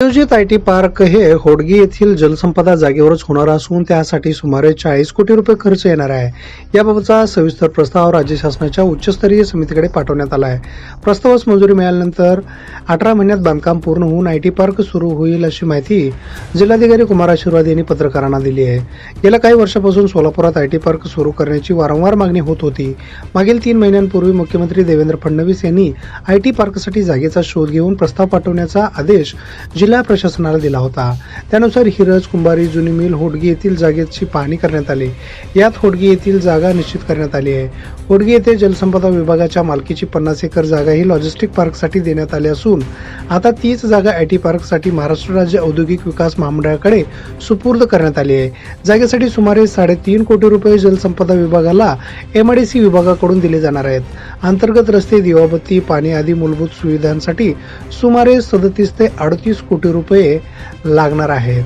Suyojit IT park हे होडगी येथील जलसंपदा जागेवरच होणार असून त्यासाठी सुमारे 40 कोटी रुपये खर्च येणार आहे. याबाबतचा सविस्तर प्रस्ताव राज्य शासनाच्या उच्चस्तरीय समितीकडे पाठवण्यात आला आहे. प्रस्तावास मंजुरी मिळाल्यानंतर 18 महिन्यात बांधकाम पूर्ण होऊन आयटी पार्क सुरू होईल अशी माहिती जिल्हाधिकारी कुमार आशीर्वाद यांनी पत्रकारांना दिली आहे. गेल्या काही वर्षापासून सोलापुरात आयटी पार्क सुरू करण्याची वारंवार मागणी होत होती. मागील 3 महिन्यांपूर्वी मुख्यमंत्री देवेंद्र फडणवीस यांनी आयटी पार्कसाठी जागेचा शोध घेऊन प्रस्ताव पाठवण्याचा आदेश जिल्हा प्रशासनाला दिला होता. त्यानुसार हिरज, कुंभारी, जुनी मिल, होडगी येथील जागेची पाहणी करण्यात आली. यात होडगी येथील जागा निश्चित करण्यात आली आहे. होडगी येथे जलसंपदा विभागाच्या मालकीची 50 एकर जागा ही लॉजिस्टिक पार्कसाठी देण्यात आली असून आता तीच जागा आयटी पार्कसाठी महाराष्ट्र राज्य औद्योगिक विकास महामंडळाकडे सुपूर्द करण्यात आली आहे. जागेसाठी सुमारे 3.5 कोटी रुपये जलसंपदा विभागाला एमआयडीसी विभागाकडून दिले जाणार आहेत. अंतर्गत रस्ते, दिवाबत्ती, पाणी आदी मूलभूत सुविधांसाठी सुमारे 37 ते 38 कोटी रुपये लागणार आहेत.